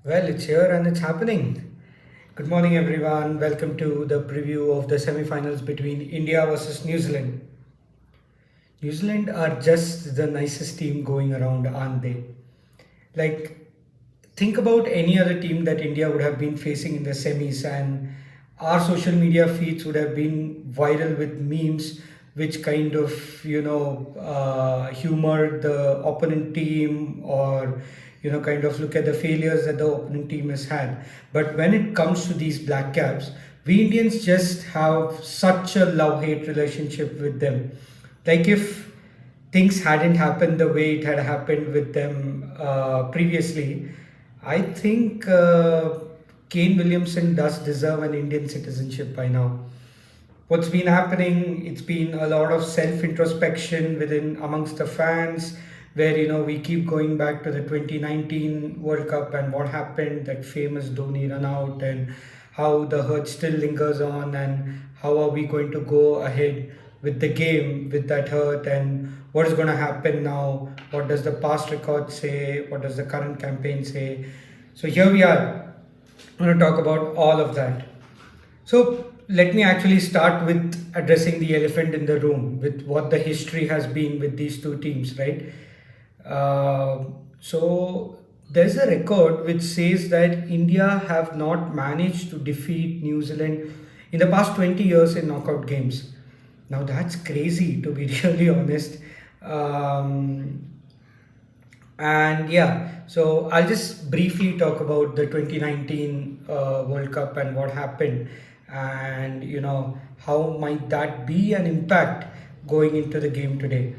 Well, it's here and it's happening. Good morning, everyone. Welcome to the preview of the semi-finals between India versus New Zealand. New Zealand are just the nicest team going around, aren't they? Like, think about any other team that India would have been facing in the semis, and our social media feeds would have been viral with memes which kind of humor the opponent team, or kind of look at the failures that the opponent team has had. But when it comes to these black caps, we Indians just have such a love hate relationship with them. Like, if things hadn't happened the way it had happened with them previously, I think Kane Williamson does deserve an Indian citizenship by now. What's been happening? It's been a lot of self introspection within amongst the fans, where we keep going back to the 2019 World Cup and what happened, that famous Dhoni run out, and how the hurt still lingers on, and how are we going to go ahead with the game with that hurt, and what is going to happen now? What does the past record say? What does the current campaign say? So here we are. I'm going to talk about all of that. So let me actually start with addressing the elephant in the room, with what the history has been with these two teams, right? So there's a record which says that India have not managed to defeat New Zealand in the past 20 years in knockout games. Now that's crazy, to be really honest. Um, and yeah, so I'll just briefly talk about the 2019 World Cup and what happened, and how might that be an impact going into the game today.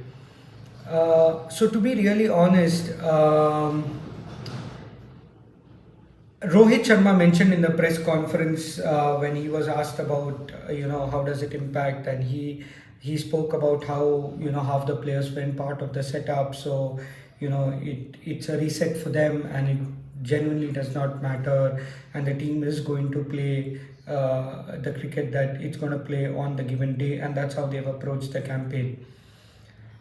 So to be really honest, Rohit Sharma mentioned in the press conference when he was asked about how does it impact, and he spoke about how half the players were part of the setup, so it's a reset for them, and it genuinely does not matter, and the team is going to play the cricket that it's going to play on the given day, and that's how they've approached the campaign.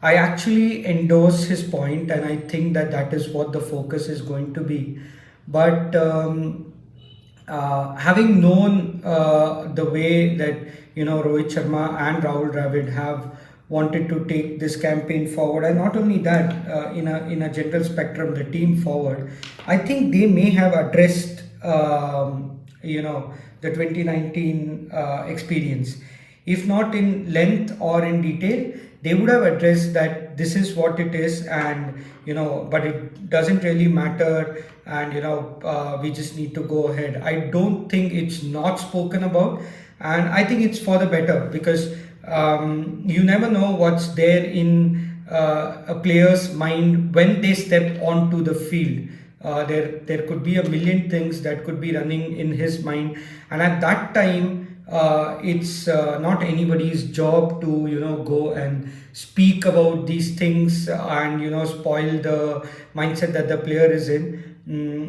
I actually endorse his point, and I think that that is what the focus is going to be. But having known the way that Rohit Sharma and Rahul Dravid have wanted to take this campaign forward, and not only that, in a general spectrum, the team forward, I think they may have addressed the 2019 experience, if not in length or in detail. They would have addressed that this is what it is, and but it doesn't really matter, and we just need to go ahead. I don't think it's not spoken about, and I think it's for the better, because you never know what's there in a player's mind when they step onto the field. There could be a million things that could be running in his mind, and at that time it's not anybody's job to go and speak about these things and spoil the mindset that the player is in.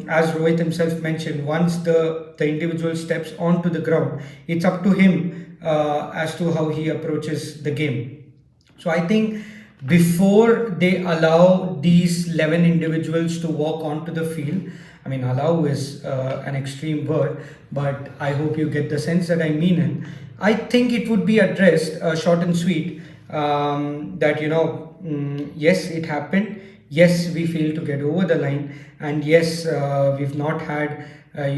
As Rohit himself mentioned, once the individual steps onto the ground, it's up to him as to how he approaches the game. So I think before they allow these 11 individuals to walk onto the field, I mean, allow is an extreme word, but I hope you get the sense that I mean it. I think it would be addressed short and sweet, that yes, it happened. Yes, we failed to get over the line, and yes, we've not had a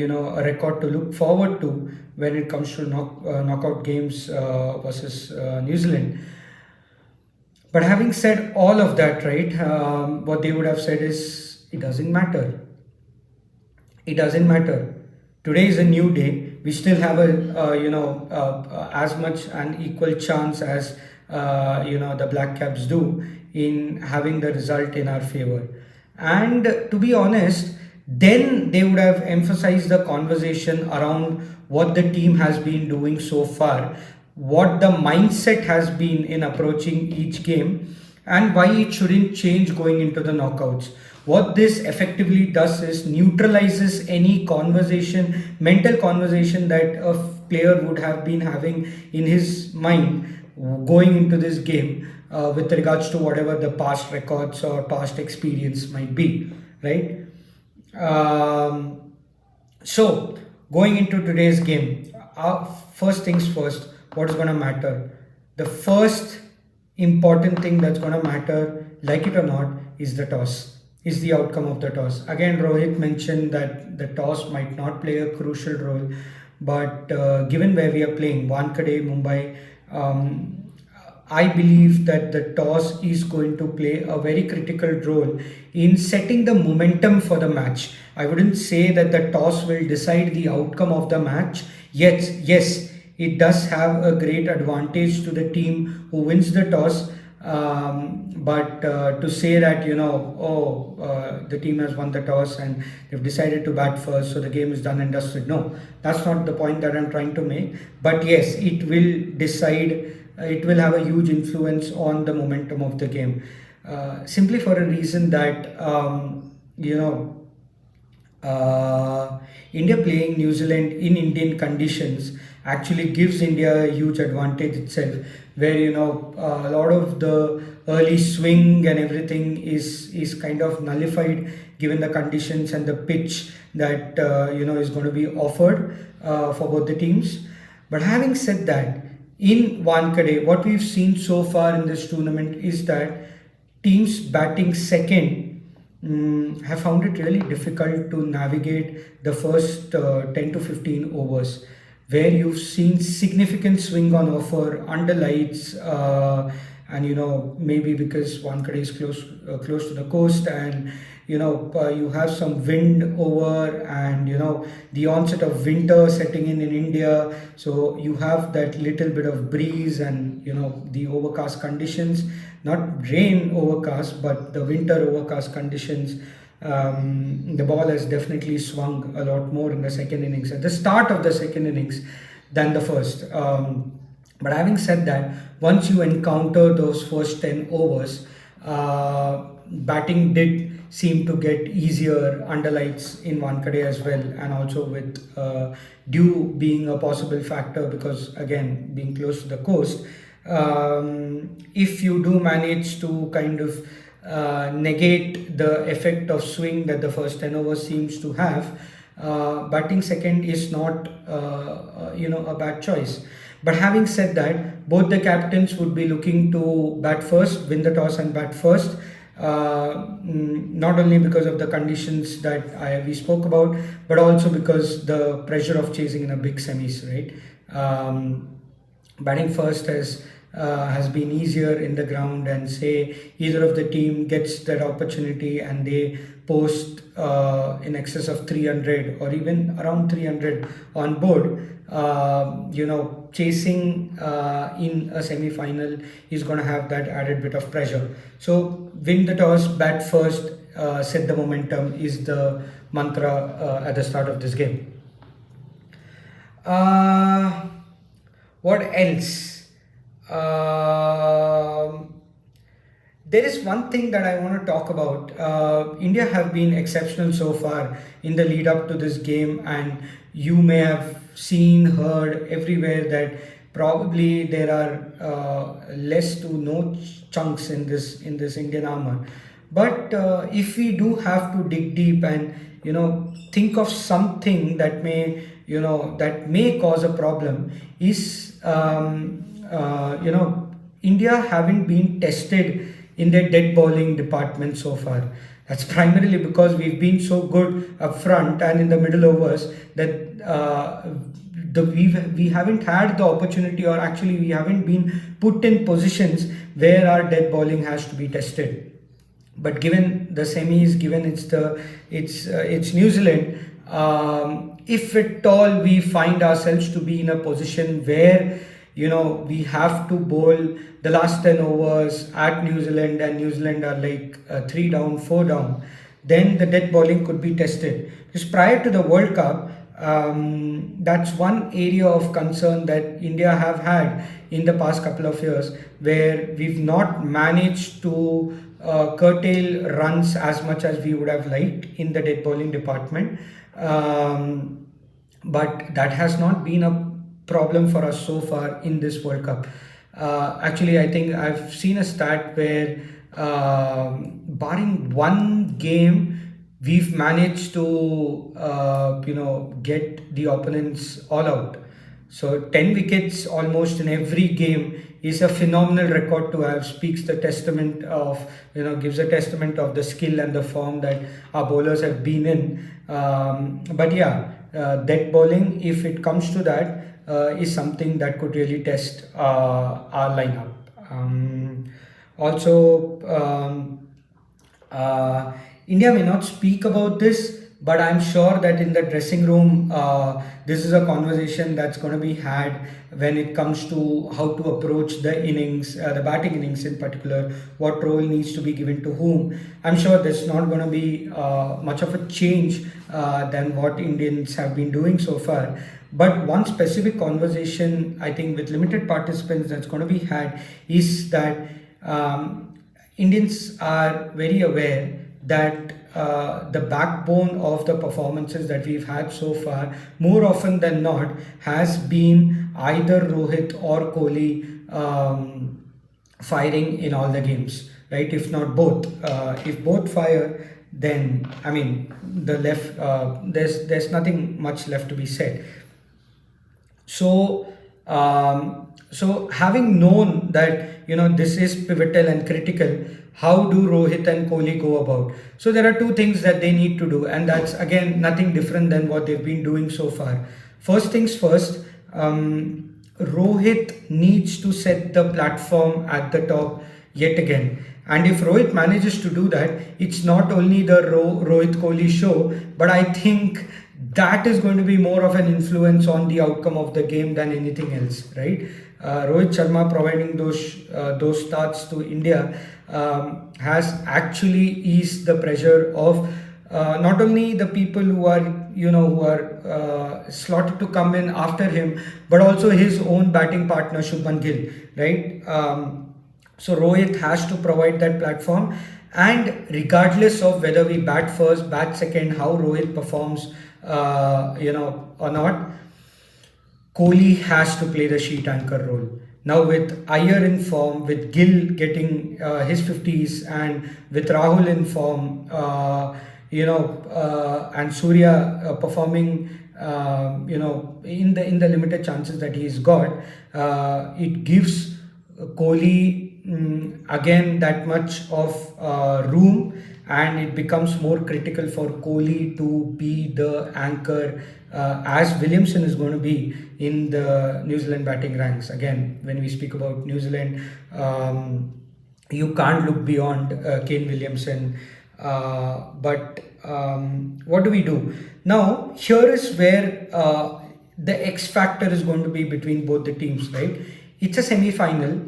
record to look forward to when it comes to knockout games versus New Zealand. But having said all of that, right, what they would have said is, it doesn't matter. It doesn't matter. Today is a new day. We still have as much an equal chance as the Black Caps do in having the result in our favor. And to be honest, then they would have emphasized the conversation around what the team has been doing so far, what the mindset has been in approaching each game, and why it shouldn't change going into the knockouts. What this effectively does is neutralizes any conversation, mental conversation, that a player would have been having in his mind going into this game with regards to whatever the past records or past experience might be, right? Um, So, going into today's game, first things first, what's going to matter? The first important thing that's going to matter, like it or not, is the toss, is the outcome of the toss. Again, Rohit mentioned that the toss might not play a crucial role, but given where we are playing, Wankhede, Mumbai, I believe that the toss is going to play a very critical role in setting the momentum for the match. I wouldn't say that the toss will decide the outcome of the match. Yes, it does have a great advantage to the team who wins the toss. But to say that, the team has won the toss and they've decided to bat first, so the game is done and dusted. No, that's not the point that I'm trying to make. But yes, it will decide, it will have a huge influence on the momentum of the game. Simply for a reason that, India playing New Zealand in Indian conditions actually gives India a huge advantage itself, where a lot of the early swing and everything is kind of nullified given the conditions and the pitch that is going to be offered for both the teams. But having said that, in Wankhede, what we've seen so far in this tournament is that teams batting second have found it really difficult to navigate the first 10 to 15 overs, where you've seen significant swing on offer under lights, and maybe because Wankhede is close to the coast, and you have some wind over, and the onset of winter setting in India, so you have that little bit of breeze and the overcast conditions, not rain overcast but the winter overcast conditions. The ball has definitely swung a lot more in the second innings, at the start of the second innings, than the first. But having said that, once you encounter those first 10 overs, batting did seem to get easier under lights in Wankhede as well, and also with dew being a possible factor, because again, being close to the coast, if you do manage to kind of negate the effect of swing that the first 10 overs seems to have, batting second is not a bad choice. But having said that, both the captains would be looking to bat first, win the toss and bat first. Not only because of the conditions that we spoke about, but also because the pressure of chasing in a big semis, right? Batting first has been easier in the ground, and say either of the team gets that opportunity and they post in excess of 300 or even around 300 on board, chasing in a semi-final is going to have that added bit of pressure. So win the toss, bat first, set the momentum is the mantra at the start of this game. uh, what else? There is one thing that I want to talk about. India have been exceptional so far in the lead up to this game, and you may have seen, heard everywhere that probably there are less to no chunks in this Indian armor. But if we do have to dig deep and think of something that may cause a problem, is India haven't been tested in their dead bowling department so far. That's primarily because we've been so good up front and in the middle overs that we haven't had the opportunity, or actually we haven't been put in positions where our dead bowling has to be tested. But given the semis, given it's New Zealand, if at all we find ourselves to be in a position where we have to bowl the last 10 overs at New Zealand, and New Zealand are like 3 down, 4 down, then the death bowling could be tested. Because prior to the World Cup, that's one area of concern that India have had in the past couple of years, where we've not managed to curtail runs as much as we would have liked in the death bowling department. But that has not been a problem for us so far in this World Cup. Actually, I think I've seen a stat where, barring one game, we've managed to get the opponents all out. So 10 wickets almost in every game is a phenomenal record to have. Speaks the testament of, gives a testament of the skill and the form that our bowlers have been in. But yeah, dead bowling, if it comes to that, is something that could really test our lineup. Also, India may not speak about this, but I'm sure that in the dressing room, this is a conversation that's going to be had when it comes to how to approach the innings, the batting innings in particular, what role needs to be given to whom. I'm sure there's not going to be much of a change than what Indians have been doing so far. But one specific conversation, I think, with limited participants that's going to be had is that Indians are very aware that the backbone of the performances that we've had so far, more often than not, has been either Rohit or Kohli firing in all the games, right? If not both. If both fire, then I mean the left. There's nothing much left to be said. So, so having known that this is pivotal and critical, how do Rohit and Kohli go about? So there are two things that they need to do, and that's again nothing different than what they've been doing so far. First things first, Rohit needs to set the platform at the top yet again. And if Rohit manages to do that, it's not only the Rohit Kohli show, but I think that is going to be more of an influence on the outcome of the game than anything else, right? Rohit Sharma providing those starts to India has actually eased the pressure of not only the people who are slotted to come in after him, but also his own batting partner Shubman Gill, right? So Rohit has to provide that platform, and regardless of whether we bat first, bat second, how Rohit performs, or not, Kohli has to play the sheet anchor role. Now with Iyer in form, with Gill getting his 50s, and with Rahul in form, and Surya performing, in the limited chances that he's got, it gives Kohli again that much of room, and it becomes more critical for Kohli to be the anchor, as Williamson is going to be in the New Zealand batting ranks. Again, when we speak about New Zealand, you can't look beyond Kane Williamson. But what do we do? Now, here is where the X factor is going to be between both the teams, right? It's a semi-final.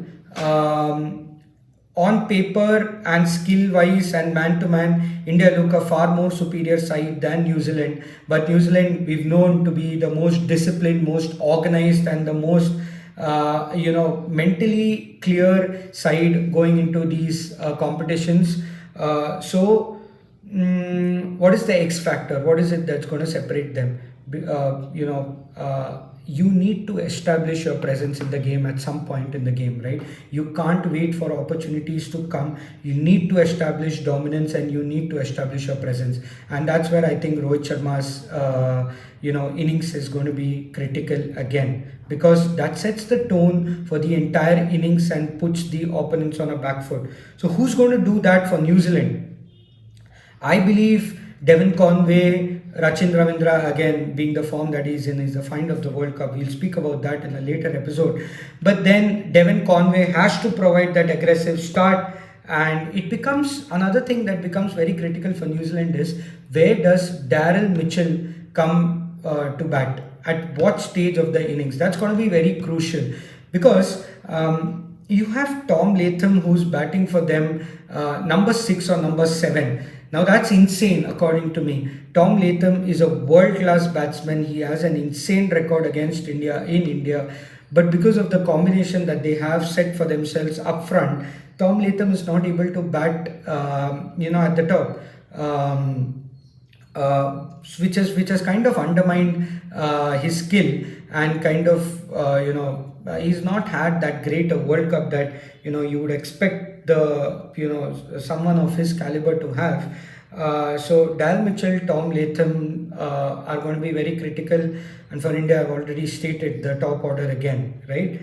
On paper and skill wise and man to man, India look a far more superior side than New Zealand. But New Zealand, we've known to be the most disciplined, most organized, and the most mentally clear side going into these competitions. What is the X factor? What is it that's going to separate them? You need to establish your presence in the game at some point in the game, right? You can't wait for opportunities to come. You need to establish dominance, and you need to establish your presence. And that's where I think Rohit Sharma's innings is going to be critical again, because that sets the tone for the entire innings and puts the opponents on a back foot. So who's going to do that for New Zealand? I believe Devon Conway, Rachin Ravindra, again being the form that he's in, is the find of the World Cup. We'll speak about that in a later episode. But then Devon Conway has to provide that aggressive start, and it becomes another thing that becomes very critical for New Zealand is, where does Daryl Mitchell come to bat? At what stage of the innings? That's going to be very crucial, because you have Tom Latham who's batting for them, number 6 or number 7. Now that's insane according to me. Tom Latham is a world-class batsman. He has an insane record against India in India. But because of the combination that they have set for themselves up front, Tom Latham is not able to bat, at the top. Which has kind of undermined his skill, and kind of he's not had that great a World Cup that you would expect the someone of his caliber to have. So Dal Mitchell, Tom Latham are going to be very critical, and for India, I've already stated the top order again, right?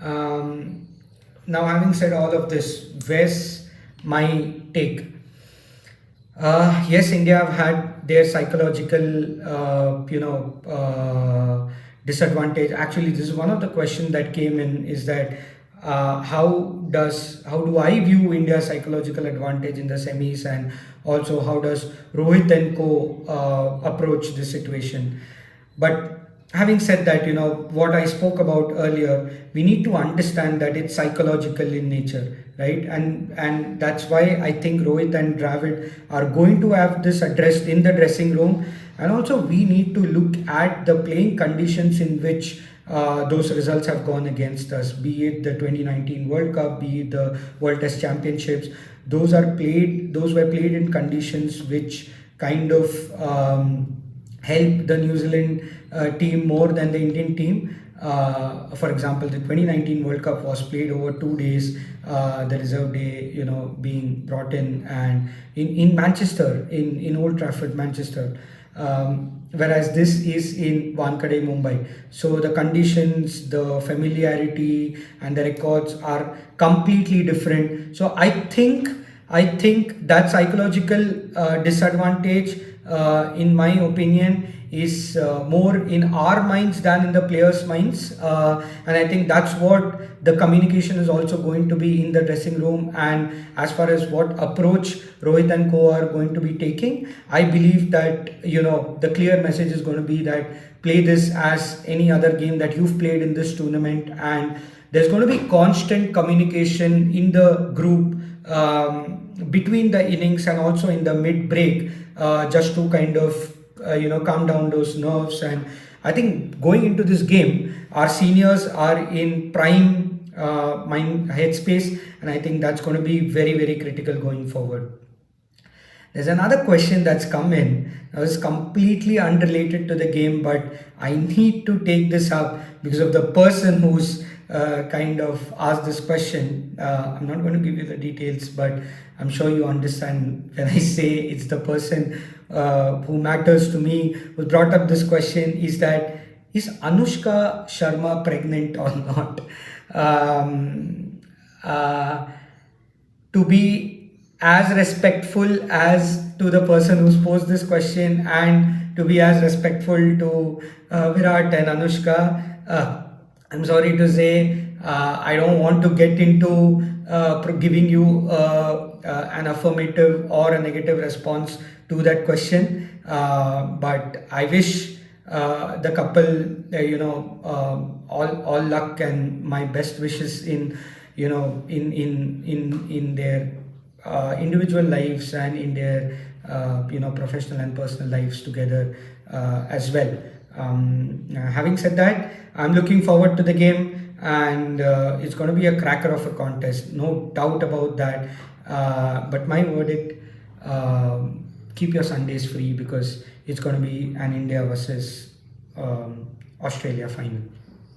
Um, Now, having said all of this, where's my take? Yes, India have had their psychological, disadvantage. Actually, this is one of the questions that came in. Is that how do I view India's psychological advantage in the semis, and also how does Rohit and co approach this situation? But having said that, what I spoke about earlier, we need to understand that it's psychological in nature, right? And that's why I think Rohit and Dravid are going to have this addressed in the dressing room. And also we need to look at the playing conditions in which those results have gone against us, be it the 2019 World Cup, be it the World Test Championships. Those were played in conditions which kind of help the New Zealand team more than the Indian team. For example, the 2019 World Cup was played over 2 days, the reserve day, being brought in, and in Manchester, in Old Trafford, Manchester. Whereas this is in Wankhede, Mumbai. So the conditions, the familiarity, and the records are completely different. So I think that psychological disadvantage, in my opinion, is more in our minds than in the players' minds. And I think that's what the communication is also going to be in the dressing room. And as far as what approach Rohit and co are going to be taking, I believe that, the clear message is going to be that play this as any other game that you've played in this tournament. And there's going to be constant communication in the group, between the innings and also in the mid break, just to kind of calm down those nerves. And I think going into this game, our seniors are in prime mind headspace, and I think that's going to be very, very critical going forward. There's another question that's come in. Now, it's completely unrelated to the game, but I need to take this up because of the person who's kind of asked this question. I'm not going to give you the details, but I'm sure you understand when I say it's the person who matters to me who brought up this question. Is Anushka Sharma pregnant or not? Um, uh, to be as respectful as to the person who's posed this question, and to be as respectful to Virat and Anushka. I'm sorry to say, I don't want to get into giving you an affirmative or a negative response to that question. But I wish the couple, all luck and my best wishes in, in their individual lives and in their professional and personal lives together as well. Having said that, I'm looking forward to the game, and it's going to be a cracker of a contest, no doubt about that. But my verdict: keep your Sundays free, because it's going to be an India versus Australia final.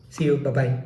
See you. Bye bye.